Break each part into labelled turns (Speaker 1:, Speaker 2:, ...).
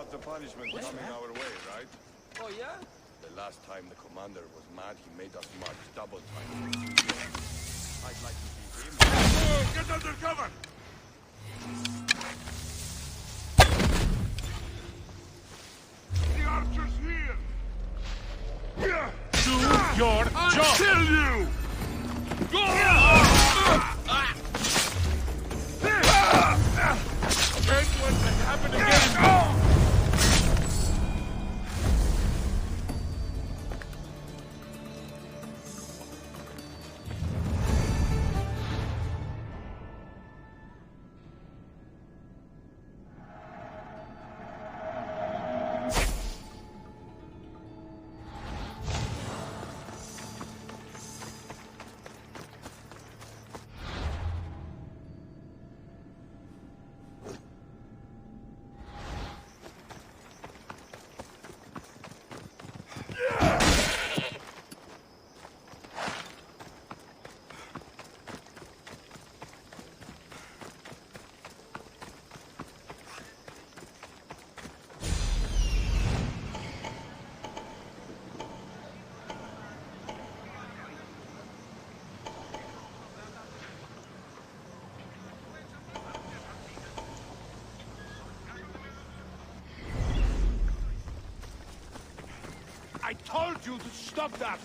Speaker 1: of the punishment coming our way, right?
Speaker 2: Oh, yeah?
Speaker 1: The last time the commander was mad, he made us march double time. I'd like to be him. Oh, get under cover! The archer's here!
Speaker 3: Do your job!
Speaker 1: I'll kill you! Go!
Speaker 3: Can't let that happen again! I told you to stop that!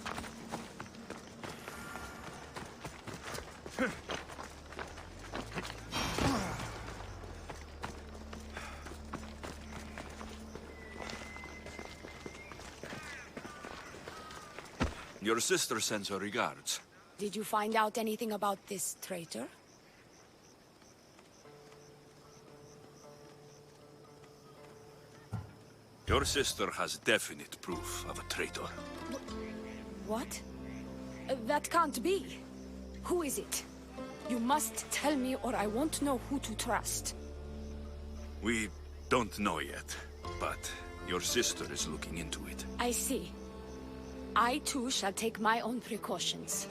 Speaker 4: Your sister sends her regards.
Speaker 5: Did you find out anything about this traitor?
Speaker 4: Your sister has definite proof of a traitor.
Speaker 5: What? That can't be. Who is it? You must tell me or I won't know who to trust.
Speaker 4: We don't know yet, but your sister is looking into it.
Speaker 5: I see. I too shall take my own precautions.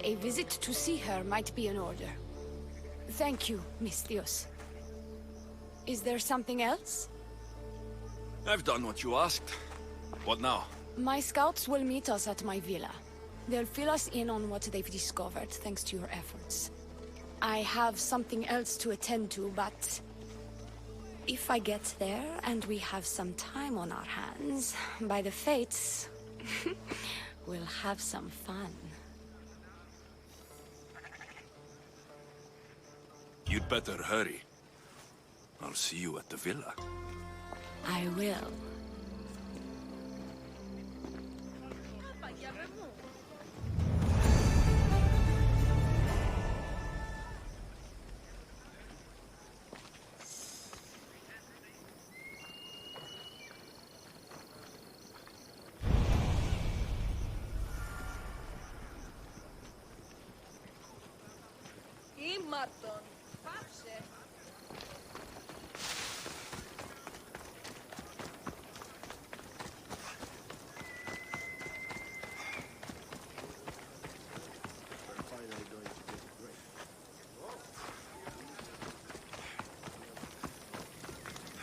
Speaker 5: A visit to see her might be in order. Thank you, Misthios. Is there something else?
Speaker 4: I've done what you asked. What now?
Speaker 5: My scouts will meet us at my villa. They'll fill us in on what they've discovered, thanks to your efforts. I have something else to attend to, but... if I get there, and we have some time on our hands, by the fates, we'll have some fun.
Speaker 4: You'd better hurry. I'll see you at the villa.
Speaker 5: I will.
Speaker 2: Ήμαρτον. Πάψε.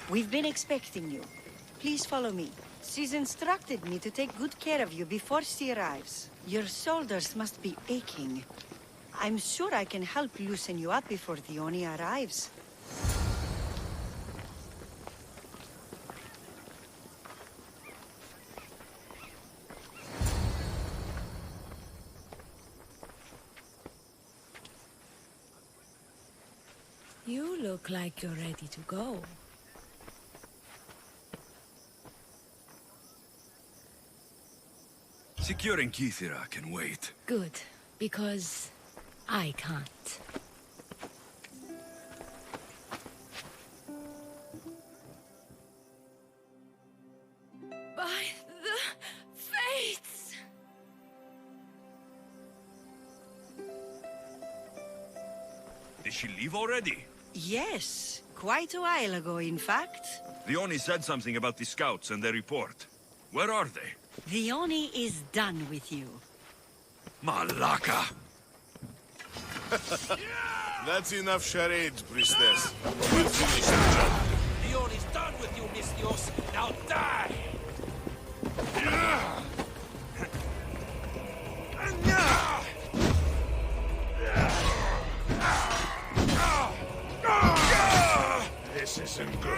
Speaker 6: We've been expecting you. Please follow me. She's instructed me to take good care of you before she arrives. Your shoulders must be aching. I'm sure I can help loosen you up before the Oni arrives.
Speaker 5: You look like you're ready to go.
Speaker 4: Securing Kithira can wait.
Speaker 5: Good, because I can't. By the fates!
Speaker 4: Did she leave already?
Speaker 6: Yes, quite a while ago, in fact.
Speaker 4: The Oni said something about the scouts and their report. Where are they?
Speaker 6: The Oni is done with you.
Speaker 4: Malaka!
Speaker 1: That's enough charades, priestess. We'll finish the job.
Speaker 2: The Orion's done with you, Misthios.
Speaker 3: Now die!
Speaker 1: This isn't good.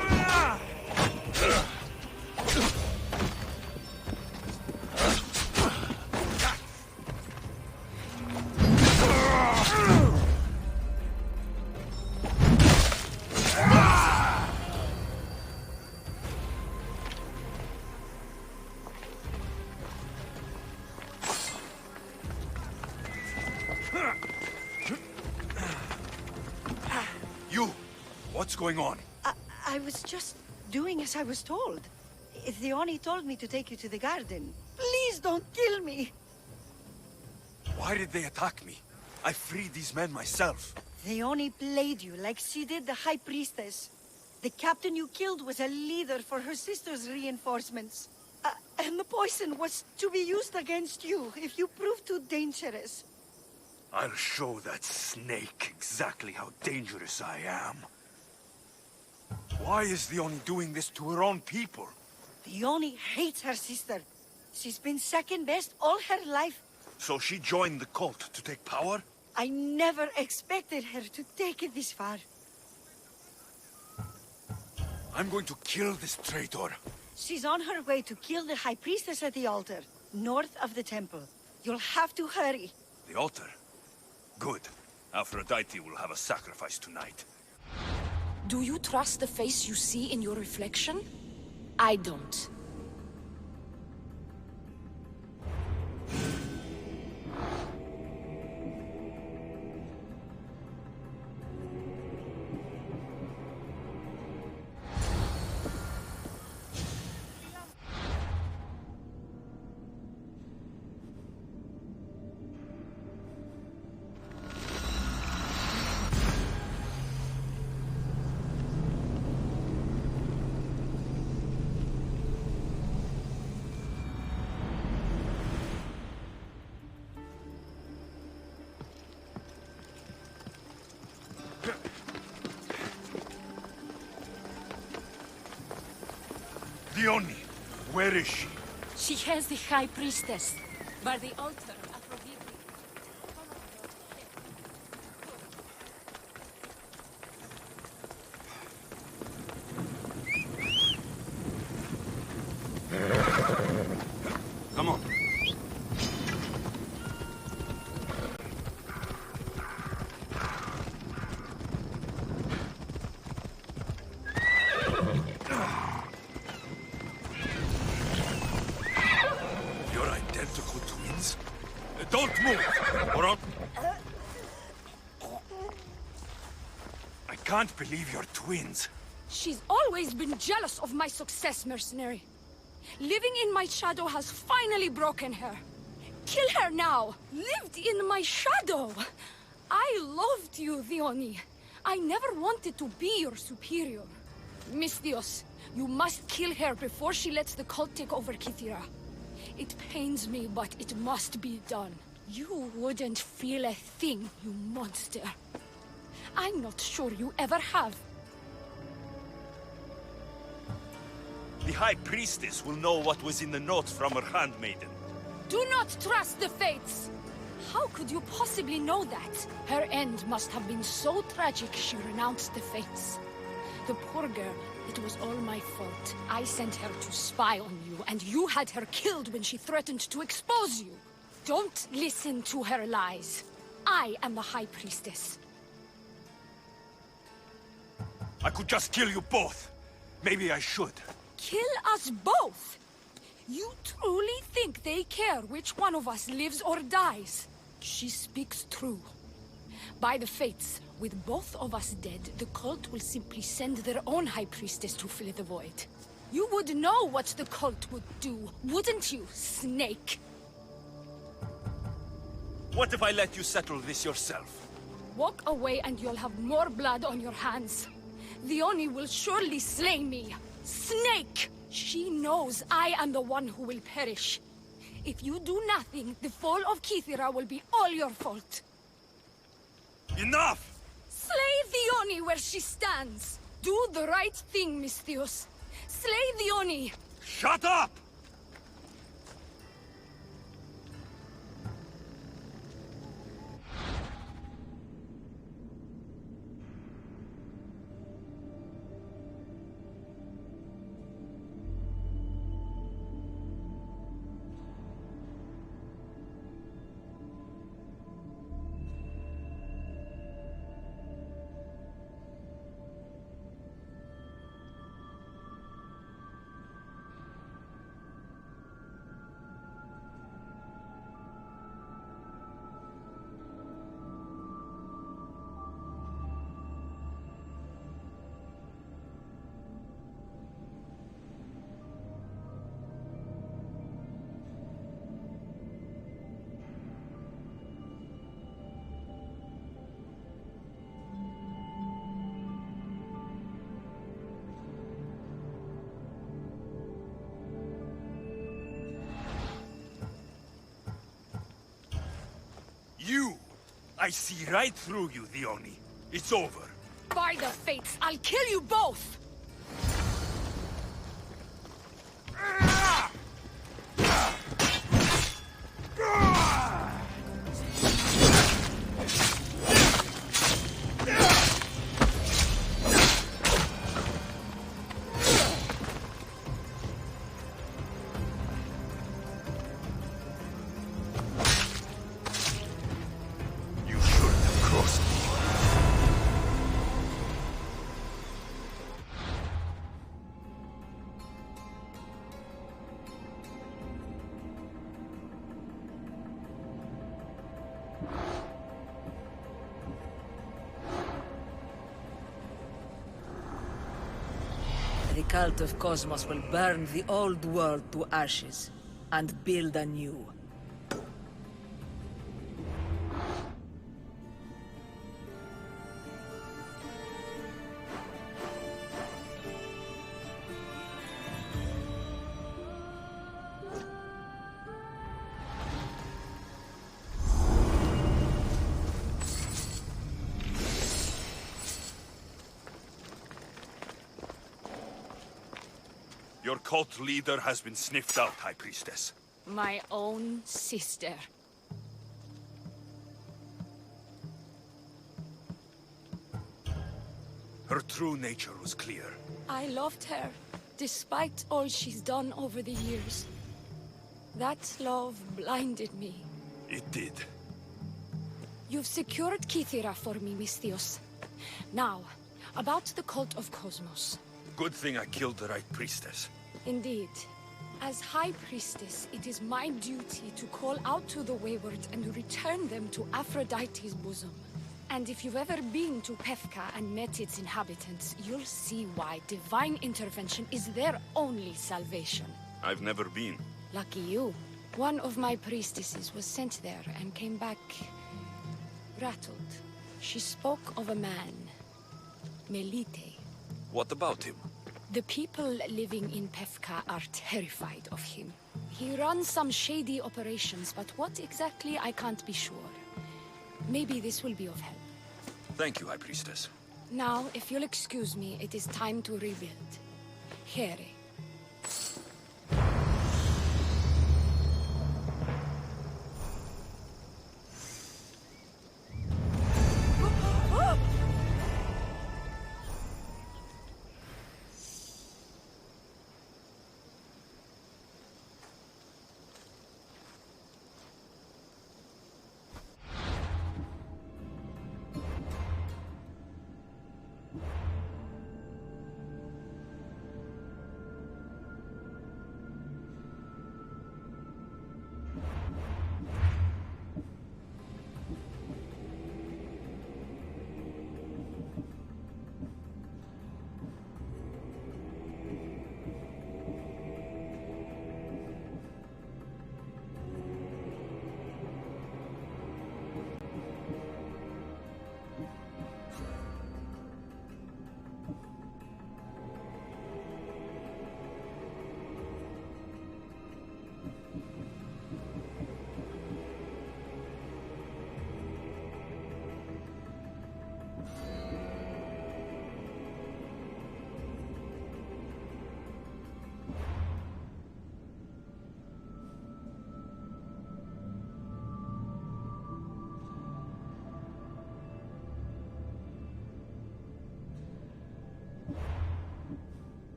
Speaker 4: You! What's going on?
Speaker 6: I was just doing as I was told. Theoni told me to take you to the garden. Please don't kill me!
Speaker 4: Why did they attack me? I freed these men myself.
Speaker 6: Theoni played you like she did the High Priestess. The captain you killed was a leader for her sister's reinforcements. And the poison was to be used against you if you prove too dangerous.
Speaker 4: I'll show that snake exactly how dangerous I am. Why is Theoni doing this to her own people?
Speaker 6: Theoni hates her sister. She's been second best all her life.
Speaker 4: So she joined the cult to take power?
Speaker 6: I never expected her to take it this far.
Speaker 4: I'm going to kill this traitor.
Speaker 6: She's on her way to kill the High Priestess at the altar, north of the temple. You'll have to hurry.
Speaker 4: The altar? Good. Aphrodite will have a sacrifice tonight.
Speaker 5: Do you trust the face you see in your reflection? I don't.
Speaker 4: Theoni, where is she?
Speaker 5: She has the High Priestess, by the altar of Aphrodite.
Speaker 4: Come on. You're identical twins? Don't move, or I'll... I can't believe you're twins.
Speaker 5: She's always been jealous of my success, mercenary. Living in my shadow has finally broken her. Kill her now! Lived in my shadow! I loved you, Theoni. I never wanted to be your superior. Misthios, you must kill her before she lets the cult take over Kythera. It pains me, but it must be done. You wouldn't feel a thing, you monster. I'm not sure you ever have.
Speaker 4: The High Priestess will know what was in the notes from her handmaiden.
Speaker 5: Do not trust the fates! How could you possibly know that? Her end must have been so tragic she renounced the fates. The poor girl, it was all my fault. I sent her to spy on you, and you had her killed when she threatened to expose you. Don't listen to her lies. I am the High Priestess.
Speaker 4: I could just kill you both. Maybe I should.
Speaker 5: Kill us both? You truly think they care which one of us lives or dies? She speaks true. By the fates, with both of us dead, the cult will simply send their own High Priestess to fill the void. You would know what the cult would do, wouldn't you, Snake?
Speaker 4: What if I let you settle this yourself?
Speaker 5: Walk away and you'll have more blood on your hands. Theoni will surely slay me. Snake! She knows I am the one who will perish. If you do nothing, the fall of Kythera will be all your fault.
Speaker 4: Enough!
Speaker 5: Slay Theoni where she stands. Do the right thing, Misthios. slay the Oni!
Speaker 4: Shut up! You! I see right through you, the Oni. It's over.
Speaker 5: By the fates, I'll kill you both!
Speaker 4: You shouldn't have crossed me.
Speaker 7: The cult of Cosmos will burn the old world to ashes and build anew.
Speaker 4: Your cult leader has been sniffed out, High Priestess.
Speaker 5: My own sister.
Speaker 4: Her true nature was clear.
Speaker 5: I loved her, despite all she's done over the years. That love blinded me.
Speaker 4: It did.
Speaker 5: You've secured Kithira for me, Misthios. Now, about the cult of Cosmos.
Speaker 4: Good thing I killed the right priestess.
Speaker 5: Indeed. As High Priestess, it is my duty to call out to the wayward and return them to Aphrodite's bosom. And if you've ever been to Pefka and met its inhabitants, you'll see why divine intervention is their only salvation.
Speaker 4: I've never been.
Speaker 5: Lucky you. One of my priestesses was sent there and came back rattled. She spoke of a man, Melite.
Speaker 4: What about him?
Speaker 5: The people living in Pefka are terrified of him. He runs some shady operations, but what exactly I can't be sure. Maybe this will be of help.
Speaker 4: Thank you, High Priestess.
Speaker 5: Now, if you'll excuse me, it is time to rebuild. Here.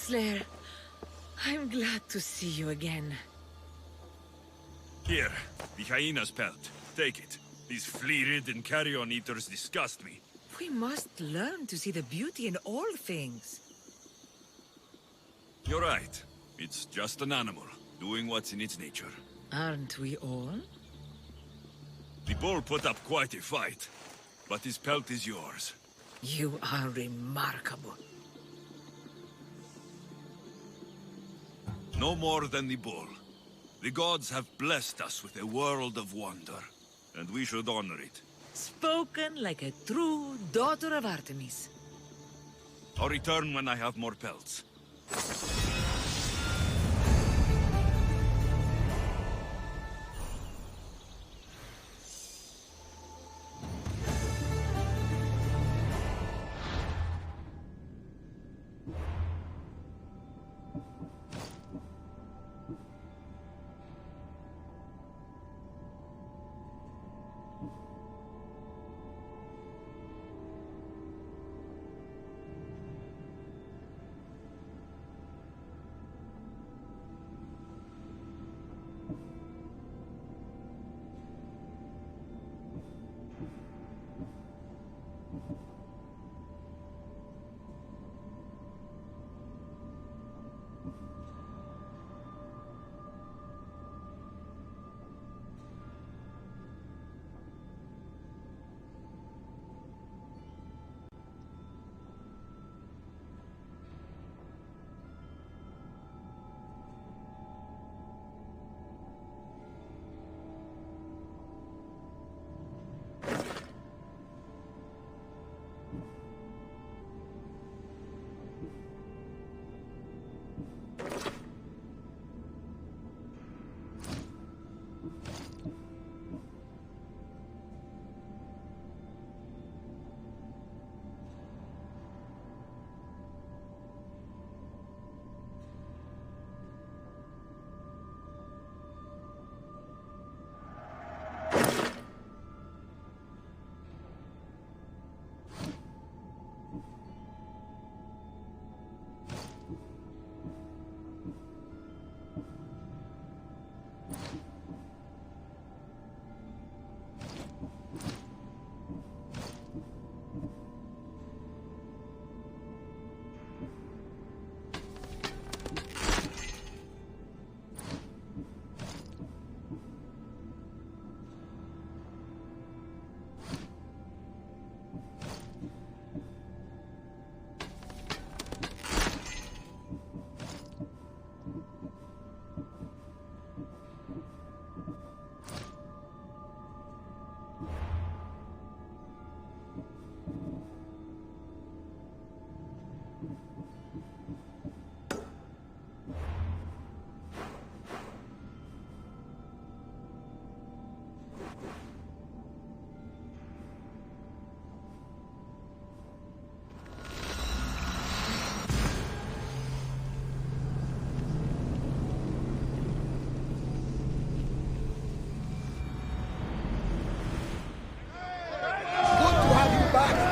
Speaker 7: Slayer. I'm glad to see you again.
Speaker 4: Here, the hyena's pelt. Take it. These flea-ridden carrion eaters disgust me.
Speaker 7: We must learn to see the beauty in all things.
Speaker 4: You're right. It's just an animal, doing what's in its nature.
Speaker 7: Aren't we all?
Speaker 4: The bull put up quite a fight, but his pelt is yours.
Speaker 7: You are remarkable.
Speaker 4: No more than the bull. The gods have blessed us with a world of wonder, and we should honor it.
Speaker 7: Spoken like a true daughter of Artemis.
Speaker 4: I'll return when I have more pelts.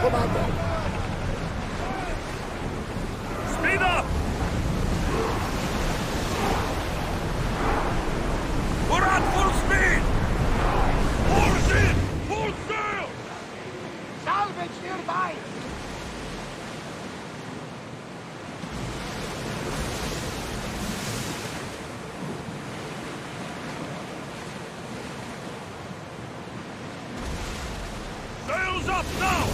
Speaker 3: Commander!
Speaker 4: Speed up! We're at full speed! Oars in! Full sail!
Speaker 3: Salvage nearby!
Speaker 4: Sails up now!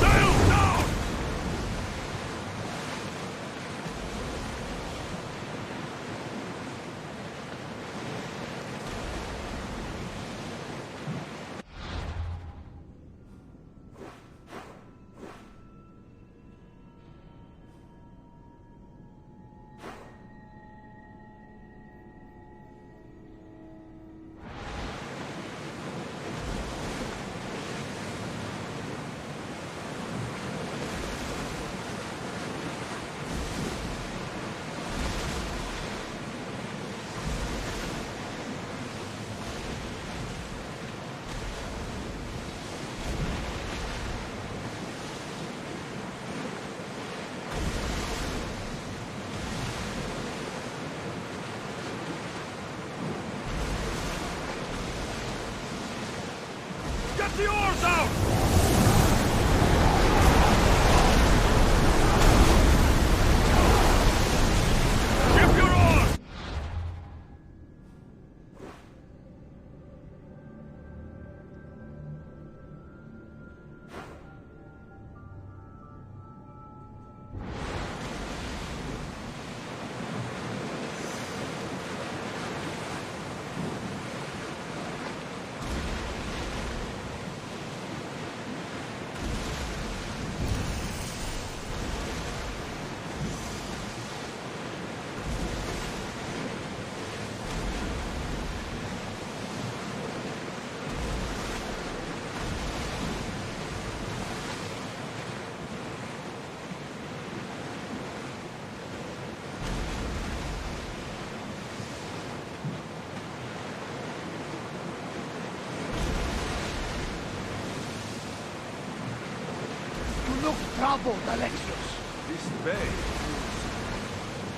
Speaker 4: Sails down!
Speaker 3: look troubled, Alexios.
Speaker 1: This bay is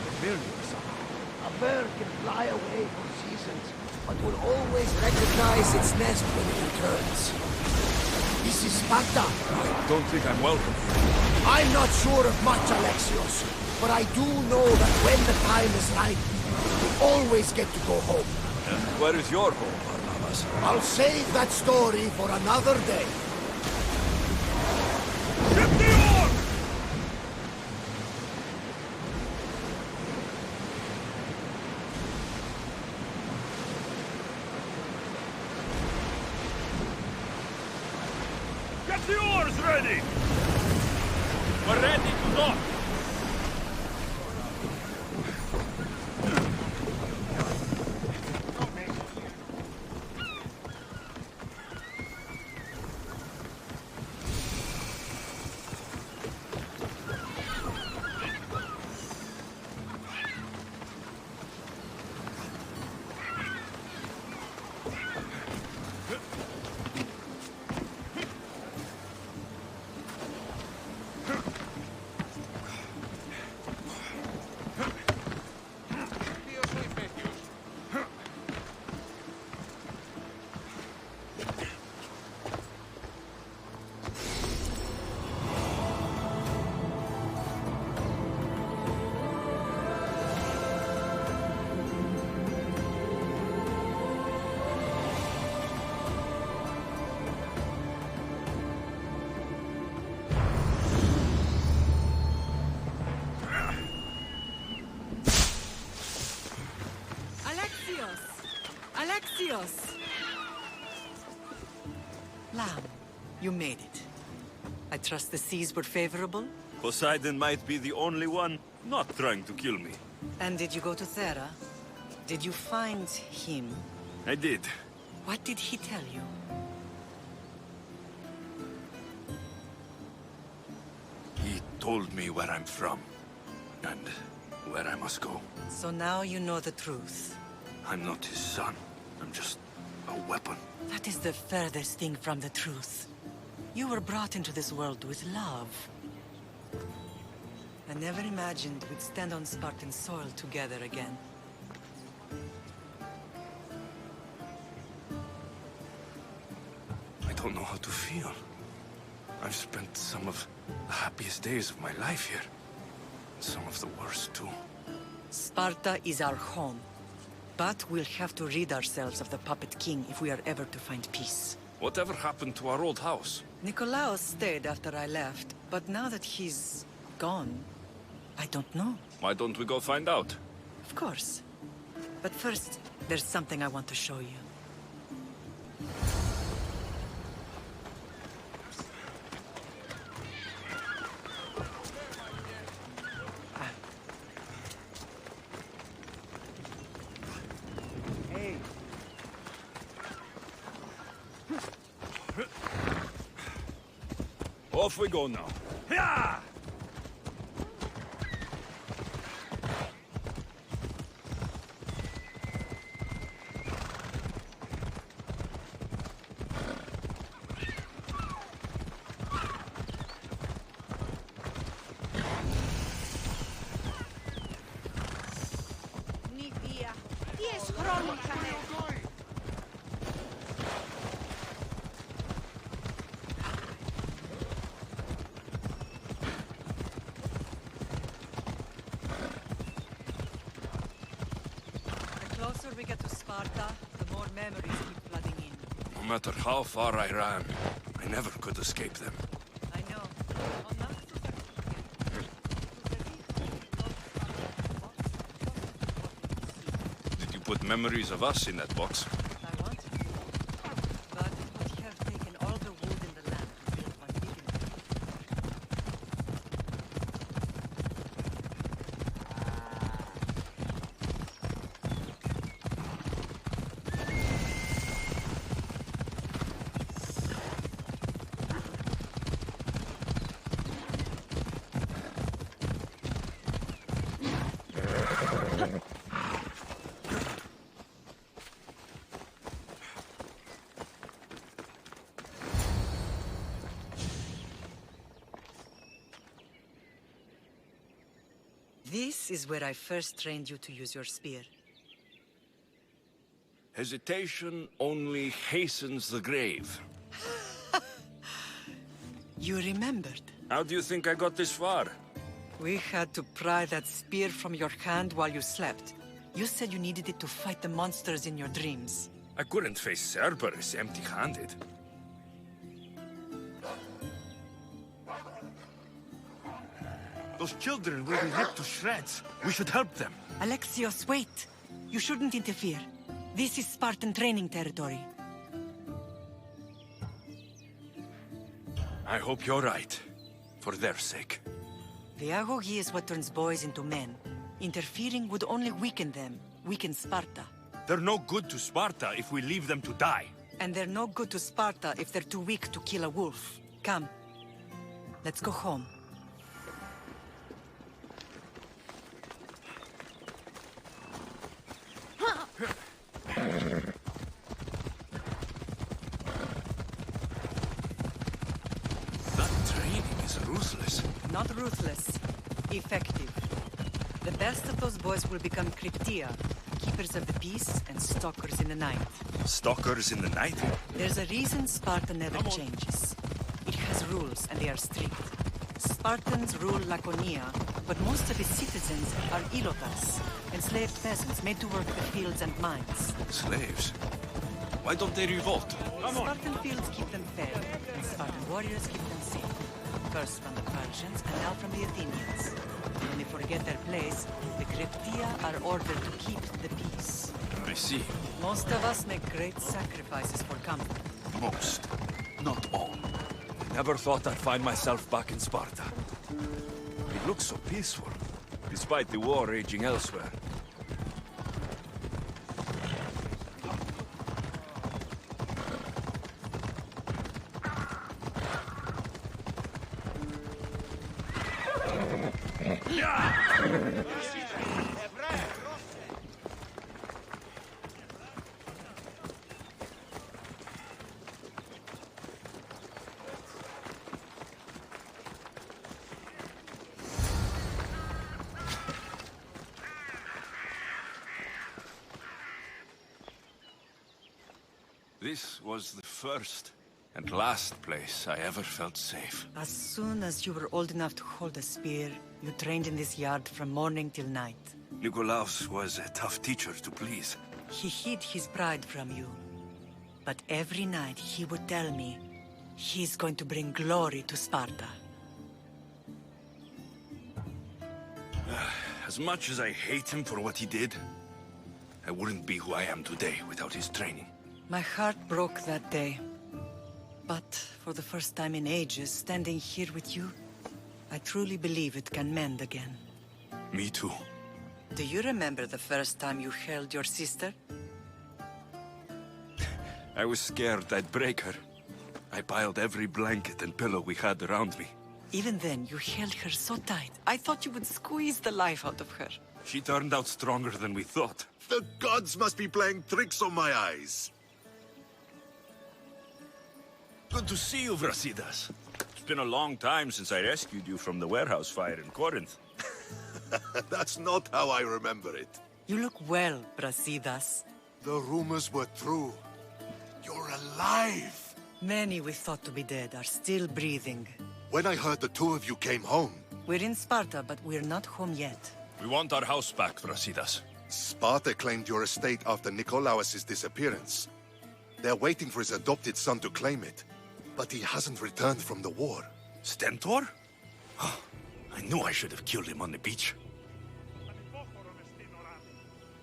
Speaker 1: familiar somehow.
Speaker 3: A bird can fly away for seasons, but will always recognize its nest when it returns. This is Sparta.
Speaker 1: I don't think I'm welcome.
Speaker 3: I'm not sure of much, Alexios, but I do know that when the time is right, we always get to go home.
Speaker 1: Where is your home, Barnabas?
Speaker 3: I'll save that story for another day.
Speaker 4: Ship the oar! Get the oars ready! We're ready to dock!
Speaker 6: Alexios! Lamb, you made it. I trust the seas were favorable?
Speaker 4: Poseidon might be the only one not trying to kill me.
Speaker 6: And did you go to Thera? Did you find him?
Speaker 4: I did.
Speaker 6: What did he tell you?
Speaker 4: He told me where I'm from, and where I must go.
Speaker 6: So now you know the truth.
Speaker 4: I'm not his son. I'm just a weapon.
Speaker 6: That is the furthest thing from the truth. You were brought into this world with love. I never imagined we'd stand on Spartan soil together again.
Speaker 4: I don't know how to feel. I've spent some of the happiest days of my life here. Some of the worst, too.
Speaker 6: Sparta is our home. But we'll have to rid ourselves of the Puppet King if we are ever to find peace.
Speaker 4: Whatever happened to our old house?
Speaker 6: Nikolaos stayed after I left, but now that he's gone, I don't know.
Speaker 4: Why don't we go find out?
Speaker 6: Of course. But first, there's something I want to show you.
Speaker 4: Off we go now. Yeah!
Speaker 6: The closer we get to Sparta, the more memories keep flooding in.
Speaker 4: No matter how far I ran, I never could escape them.
Speaker 6: I know.
Speaker 4: Did you put memories of us in that box?
Speaker 6: I want to. But it would have taken all the wood in the land to build one big enough. This is where I first trained you to use your spear.
Speaker 4: Hesitation only hastens the grave.
Speaker 6: You remembered.
Speaker 4: How do you think I got this far?
Speaker 6: We had to pry that spear from your hand while you slept. You said you needed it to fight the monsters in your dreams.
Speaker 4: I couldn't face Cerberus empty-handed. Those children will be ripped to shreds. We should help them.
Speaker 6: Alexios, wait! You shouldn't interfere. This is Spartan training territory.
Speaker 4: I hope you're right. For their sake.
Speaker 6: The Agogi is what turns boys into men. Interfering would only weaken them, weaken Sparta.
Speaker 4: They're no good to Sparta if we leave them to die.
Speaker 6: And they're no good to Sparta if they're too weak to kill a wolf. Come. Let's go home.
Speaker 4: That training is ruthless.
Speaker 6: Not ruthless. Effective. The best of those boys will become Cryptia, keepers of the peace and stalkers in the night.
Speaker 4: Stalkers in the night?
Speaker 6: There's a reason Sparta never changes. It has rules and they are strict. Spartans rule Laconia, but most of its citizens are ilotas, enslaved peasants made to work the fields and mines.
Speaker 4: Slaves? Why don't they revolt?
Speaker 6: Spartan fields keep them fed, and Spartan warriors keep them safe. First from the Persians, and now from the Athenians. When they forget their place, the Cryptia are ordered to keep the peace.
Speaker 4: I see.
Speaker 6: Most of us make great sacrifices for comfort.
Speaker 4: Most. Not all. Never thought I'd find myself back in Sparta. It looks so peaceful, despite the war raging elsewhere. This was the first and last place I ever felt safe.
Speaker 6: As soon as you were old enough to hold a spear, you trained in this yard from morning till night.
Speaker 4: Nikolaos was a tough teacher to please.
Speaker 6: He hid his pride from you. But every night he would tell me, he's going to bring glory to Sparta.
Speaker 4: As much as I hate him for what he did, I wouldn't be who I am today without his training.
Speaker 6: My heart broke that day. But for the first time in ages, standing here with you, I truly believe it can mend again.
Speaker 4: Me too.
Speaker 6: Do you remember the first time you held your sister?
Speaker 4: I was scared I'd break her. I piled every blanket and pillow we had around me.
Speaker 6: Even then, you held her so tight. I thought you would squeeze the life out of her.
Speaker 4: She turned out stronger than we thought.
Speaker 8: The gods must be playing tricks on my eyes.
Speaker 4: Good to see you, Brasidas. It's been a long time since I rescued you from the warehouse fire in Corinth.
Speaker 8: That's not how I remember it.
Speaker 6: You look well, Brasidas.
Speaker 8: The rumors were true. You're alive!
Speaker 6: Many we thought to be dead are still breathing.
Speaker 8: When I heard the two of you came home,
Speaker 6: We're in Sparta, but we're not home yet.
Speaker 4: We want our house back, Brasidas.
Speaker 8: Sparta claimed your estate after Nikolaos' disappearance. They're waiting for his adopted son to claim it. But he hasn't returned from the war.
Speaker 4: Stentor? I knew I should have killed him on the beach.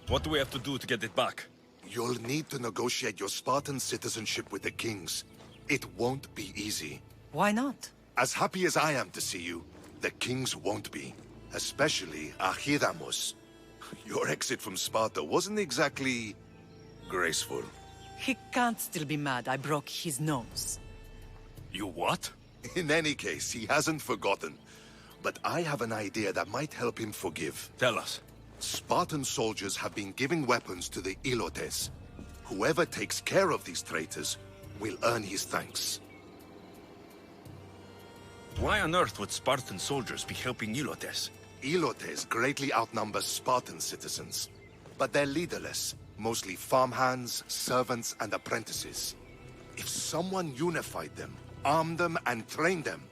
Speaker 4: What do we have to do to get it back?
Speaker 8: You'll need to negotiate your Spartan citizenship with the kings. It won't be easy.
Speaker 6: Why not?
Speaker 8: As happy as I am to see you, the kings won't be. Especially Archidamos. Your exit from Sparta wasn't exactly graceful.
Speaker 6: He can't still be mad I broke his nose.
Speaker 4: You what?
Speaker 8: In any case, he hasn't forgotten. But I have an idea that might help him forgive.
Speaker 4: Tell us.
Speaker 8: Spartan soldiers have been giving weapons to the Ilotes. Whoever takes care of these traitors will earn his thanks.
Speaker 4: Why on earth would Spartan soldiers be helping Ilotes?
Speaker 8: Elotes greatly outnumber Spartan citizens, but they're leaderless, mostly farmhands, servants, and apprentices. If someone unified them, armed them, and trained them,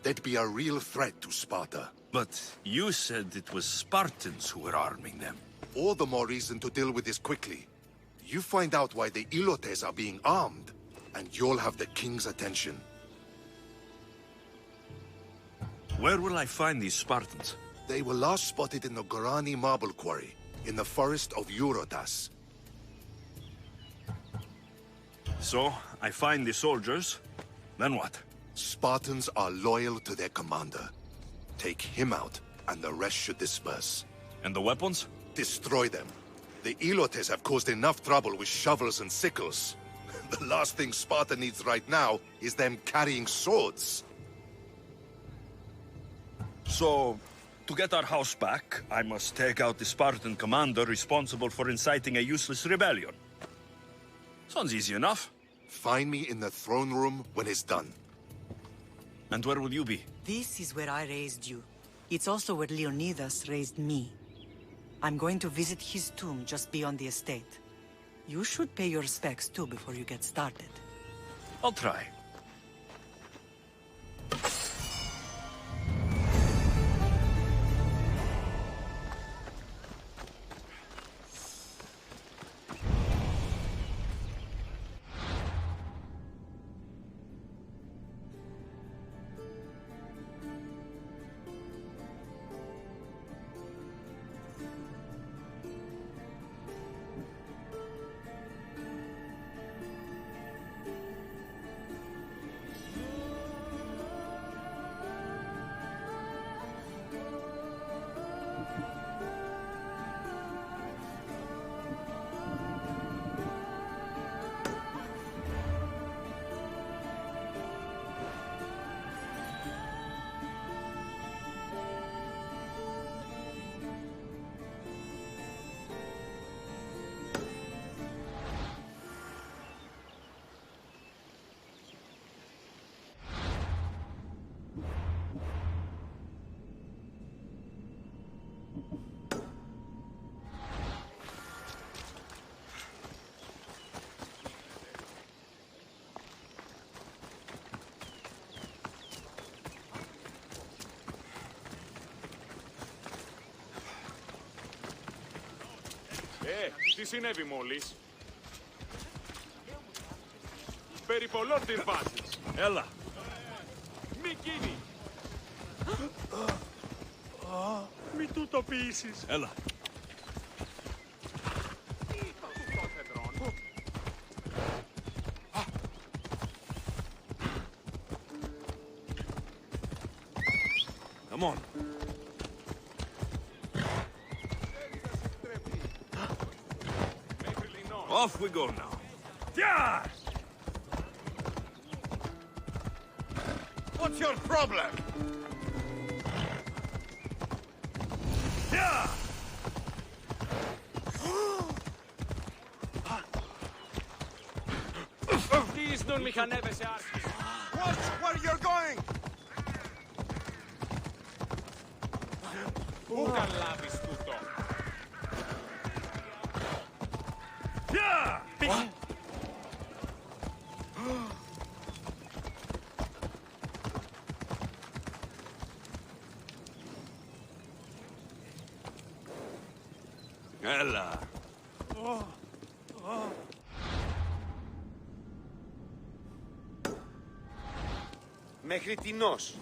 Speaker 8: they'd be a real threat to Sparta.
Speaker 4: But you said it was Spartans who were arming them.
Speaker 8: All the more reason to deal with this quickly. You find out why the Elotes are being armed, and you'll have the king's attention.
Speaker 4: Where will I find these Spartans?
Speaker 8: They were last spotted in the Gorani marble quarry, in the forest of Eurotas.
Speaker 4: So, I find the soldiers, then what?
Speaker 8: Spartans are loyal to their commander. Take him out, and the rest should disperse.
Speaker 4: And the weapons?
Speaker 8: Destroy them. The Elotes have caused enough trouble with shovels and sickles. The last thing Sparta needs right now is them carrying swords.
Speaker 4: So, to get our house back, I must take out the Spartan commander responsible for inciting a useless rebellion. Sounds easy enough.
Speaker 8: Find me in the throne room when it's done.
Speaker 4: And where will you be?
Speaker 6: This is where I raised you. It's also where Leonidas raised me. I'm going to visit his tomb just beyond the estate. You should pay your respects too before you get started.
Speaker 4: I'll try.
Speaker 9: Τι συνέβη μόλις? Περί πολλών την βάζεις.
Speaker 4: Έλα.
Speaker 9: Μη κίνει. Μη του το πείσεις.
Speaker 4: Έλα. Come on. Off we go now.
Speaker 9: Yeah!
Speaker 1: What's your problem?
Speaker 9: Yeah! Στήσουν μηχανεύεσαι άρχισε.
Speaker 1: Watch where you're going!
Speaker 9: Πού καλάβεις τούτο. Yeah!
Speaker 4: Έλα.
Speaker 1: Μέχρι τινός.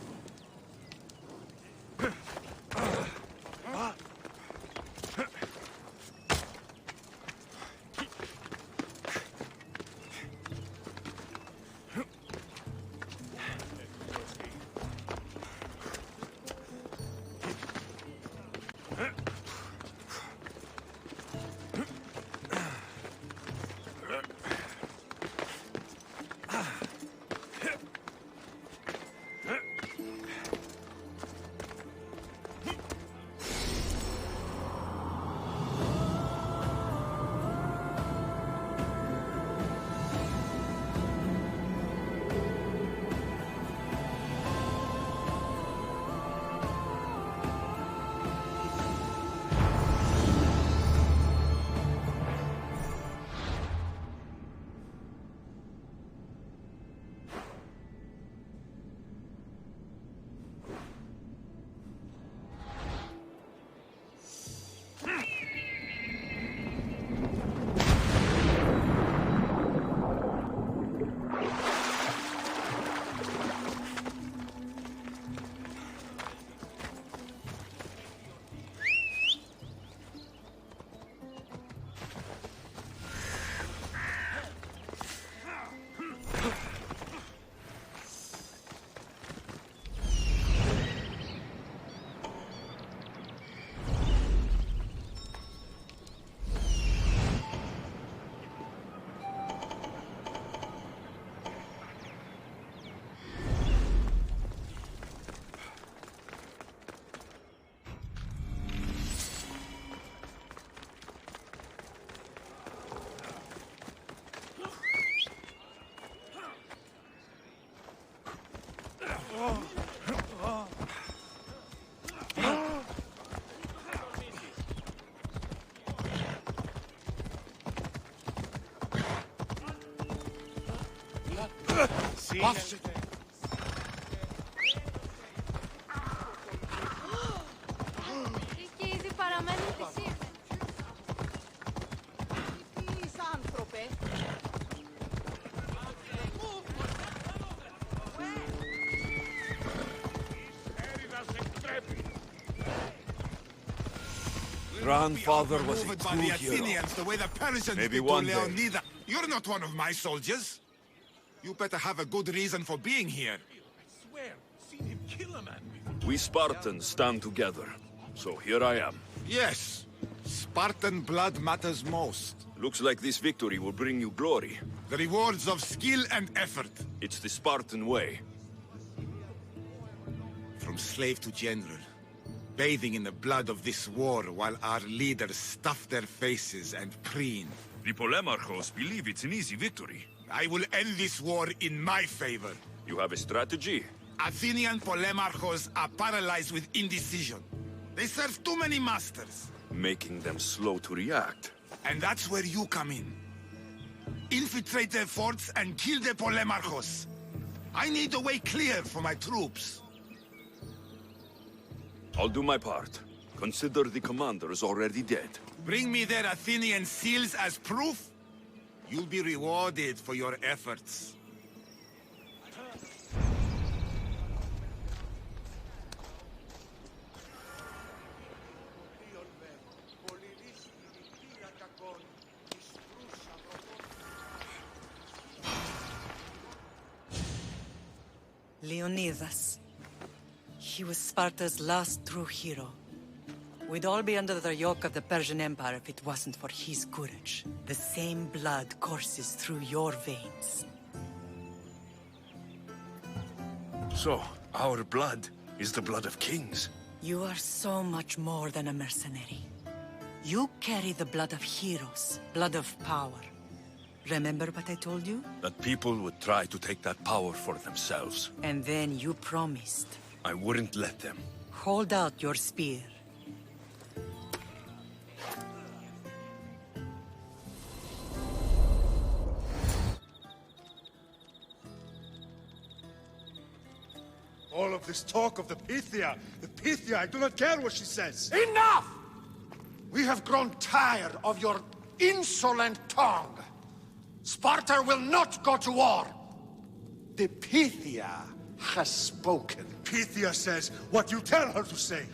Speaker 2: Richiesi paramenti sì. Misantrope.
Speaker 4: Grandfather was a
Speaker 10: Moved by
Speaker 4: true
Speaker 10: the
Speaker 4: hero.
Speaker 10: Athenians the way the Persians
Speaker 4: Maybe
Speaker 10: did to
Speaker 4: one day.
Speaker 10: Leonidas. You're not one of my soldiers. You better have a good reason for being here.
Speaker 9: Swear, seen him kill a man before.
Speaker 4: We Spartans stand together. So here I am.
Speaker 10: Yes, Spartan blood matters most.
Speaker 4: Looks like this victory will bring you glory.
Speaker 10: The rewards of skill and effort.
Speaker 4: It's the Spartan way.
Speaker 10: From slave to general. Bathing in the blood of this war while our leaders stuff their faces and preen.
Speaker 4: The Polemarchos believe it's an easy victory.
Speaker 10: I will end this war in my favor.
Speaker 4: You have a strategy?
Speaker 10: Athenian Polemarchos are paralyzed with indecision. They serve too many masters.
Speaker 4: Making them slow to react.
Speaker 10: And that's where you come in. Infiltrate their forts and kill the Polemarchos. I need a way clear for my troops.
Speaker 4: I'll do my part. Consider the commander is already dead.
Speaker 10: Bring me their Athenian seals as proof. You'll be rewarded for your efforts.
Speaker 6: Leonidas. He was Sparta's last true hero. We'd all be under the yoke of the Persian Empire if it wasn't for his courage. The same blood courses through your veins.
Speaker 4: So, our blood is the blood of kings.
Speaker 6: You are so much more than a mercenary. You carry the blood of heroes, blood of power. Remember what I told you?
Speaker 4: That people would try to take that power for themselves.
Speaker 6: And then you promised.
Speaker 4: I wouldn't let them.
Speaker 6: Hold out your spear.
Speaker 9: All of this talk of the Pythia, I do not care what she says.
Speaker 3: Enough! We have grown tired of your insolent tongue. Sparta will not go to war. The Pythia has spoken.
Speaker 9: Pythia says what you tell her to say.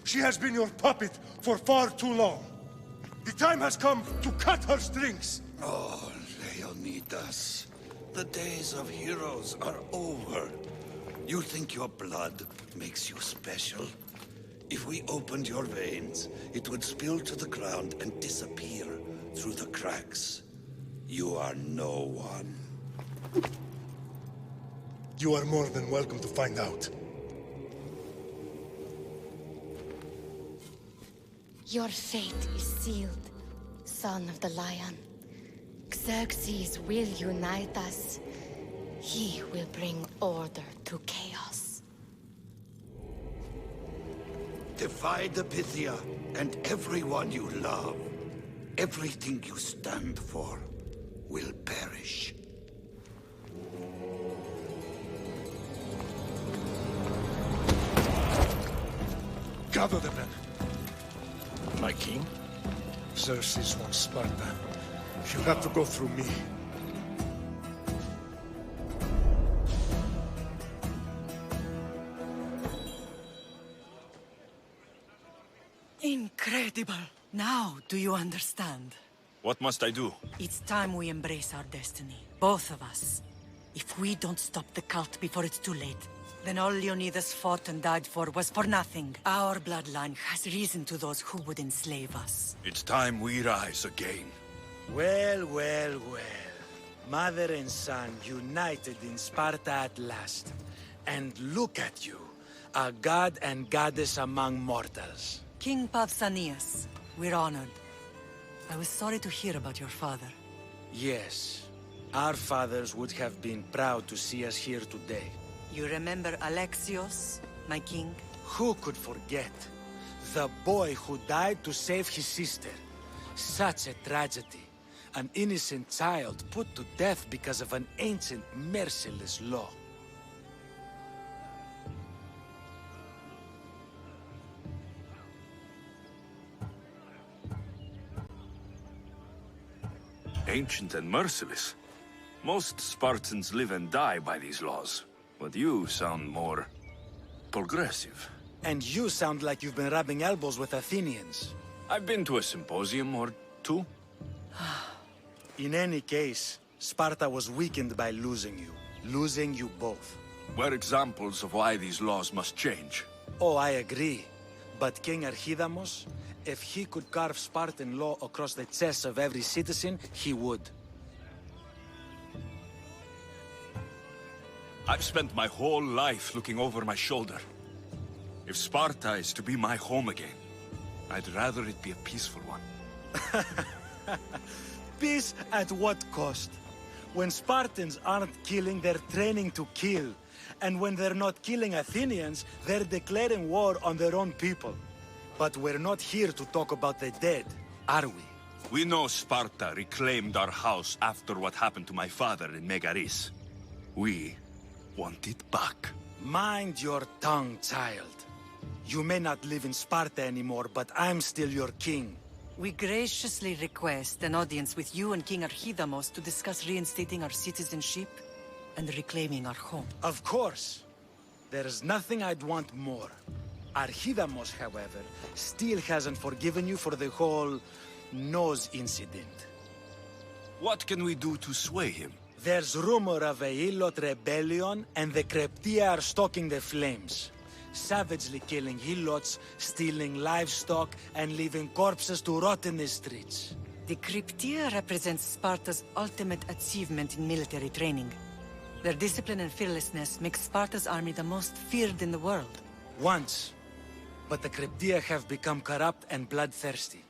Speaker 9: She has been your puppet for far too long. The time has come to cut her strings.
Speaker 1: Oh, Leonidas. The days of heroes are over. You think your blood makes you special? If we opened your veins, it would spill to the ground and disappear through the cracks. You are no one.
Speaker 9: You are more than welcome to find out.
Speaker 5: Your fate is sealed, son of the lion. Xerxes will unite us. He will bring order to chaos.
Speaker 1: Defy the Pythia and everyone you love. Everything you stand for will perish.
Speaker 9: Gather the men. My king? Xerxes wants Sparta. She'll have to go through me.
Speaker 6: Incredible! Now, do you understand?
Speaker 4: What must I do?
Speaker 6: It's time we embrace our destiny. Both of us. If we don't stop the cult before it's too late, then all Leonidas fought and died for was for nothing. Our bloodline has risen to those who would enslave us.
Speaker 4: It's time we rise again.
Speaker 11: Well, well, well. Mother and son united in Sparta at last. And look at you, a god and goddess among mortals.
Speaker 6: King Pausanias, we're honored. I was sorry to hear about your father.
Speaker 11: Yes, our fathers would have been proud to see us here today.
Speaker 6: You remember Alexios, my king?
Speaker 11: Who could forget? The boy who died to save his sister. Such a tragedy. An innocent child put to death because of an ancient, merciless law.
Speaker 4: Ancient and merciless. Most Spartans live and die by these laws. But you sound more... progressive.
Speaker 11: And you sound like you've been rubbing elbows with Athenians.
Speaker 4: I've been to a symposium or two.
Speaker 11: In any case, Sparta was weakened by losing you. Losing you both.
Speaker 4: We're examples of why these laws must change.
Speaker 11: Oh, I agree. But King Archidamos, if he could carve Spartan law across the chests of every citizen, he would.
Speaker 4: I've spent my whole life looking over my shoulder. If Sparta is to be my home again, I'd rather it be a peaceful one.
Speaker 11: Peace at what cost? When Spartans aren't killing, they're training to kill. And when they're not killing Athenians, they're declaring war on their own people. But we're not here to talk about the dead, are we?
Speaker 4: We know Sparta reclaimed our house after what happened to my father in Megaris. We want it back.
Speaker 11: Mind your tongue, child. You may not live in Sparta anymore, but I'm still your king.
Speaker 6: We graciously request an audience with you and King Archidamos to discuss reinstating our citizenship and reclaiming our home.
Speaker 11: Of course. There's nothing I'd want more. Archidamos, however, still hasn't forgiven you for the whole nose incident.
Speaker 4: What can we do to sway him?
Speaker 11: There's rumor of a Hilot rebellion, and the Kreptia are stoking the flames. Savagely killing Hilots, stealing livestock, and leaving corpses to rot in the streets.
Speaker 6: The Cryptia represents Sparta's ultimate achievement in military training. Their discipline and fearlessness make Sparta's army the most feared in the world.
Speaker 11: Once. But the Cryptia have become corrupt and bloodthirsty.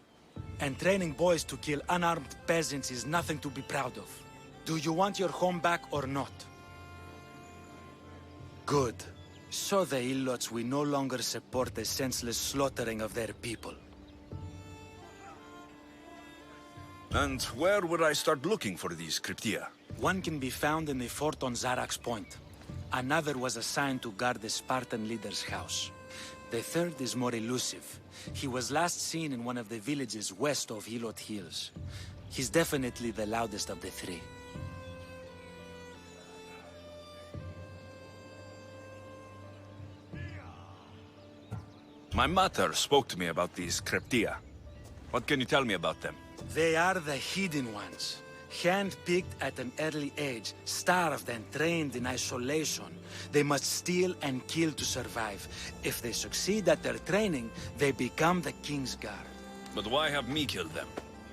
Speaker 11: And training boys to kill unarmed peasants is nothing to be proud of. Do you want your home back or not? Good. So the Ilots will no longer support the senseless slaughtering of their people.
Speaker 4: And where would I start looking for these Cryptia?
Speaker 11: One can be found in the fort on Zarax Point. Another was assigned to guard the Spartan leader's house. The third is more elusive. He was last seen in one of the villages west of Hilot Hills. He's definitely the loudest of the three.
Speaker 4: My mother spoke to me about these Cryptia. What can you tell me about them?
Speaker 11: They are the hidden ones. Hand-picked at an early age, starved and trained in isolation. They must steal and kill to survive. If they succeed at their training, they become the King's Guard.
Speaker 4: But why have me killed them?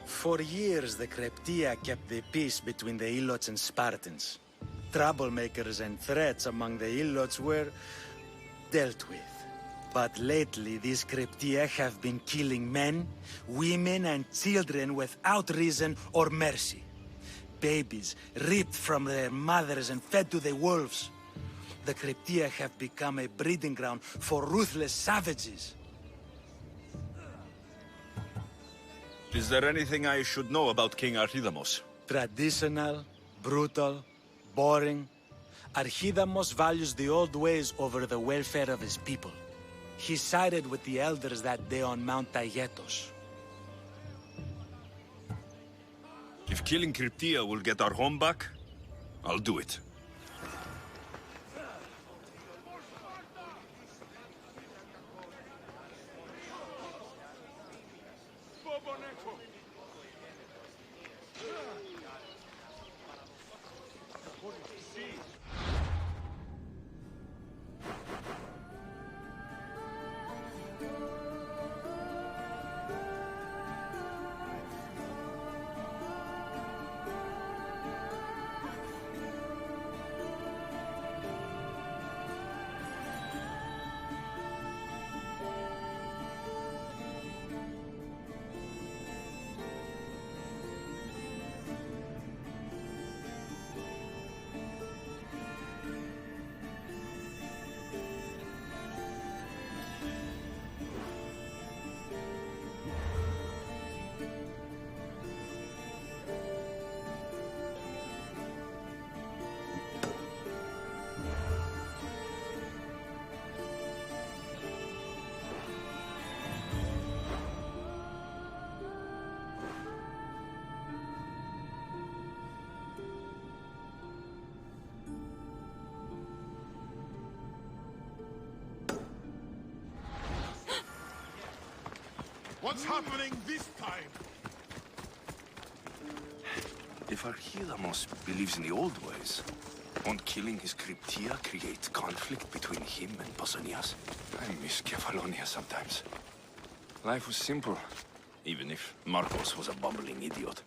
Speaker 11: For years, the Cryptia kept the peace between the Ilots and Spartans. Troublemakers and threats among the Ilots were dealt with. But lately, these Cryptia have been killing men, women, and children without reason or mercy. Babies ripped from their mothers and fed to the wolves. The Cryptia have become a breeding ground for ruthless savages.
Speaker 4: Is there anything I should know about King Archidamos?
Speaker 11: Traditional, brutal, boring. Archidamos values the old ways over the welfare of his people. He sided with the elders that day on Mount Taygetos.
Speaker 4: If killing Cryptia will get our home back, I'll do it.
Speaker 10: What's happening this time?
Speaker 12: If Archidamos believes in the old ways, won't killing his Cryptia create conflict between him and Pausanias? I miss Kefalonia sometimes. Life was simple, even if Marcos was a bumbling idiot.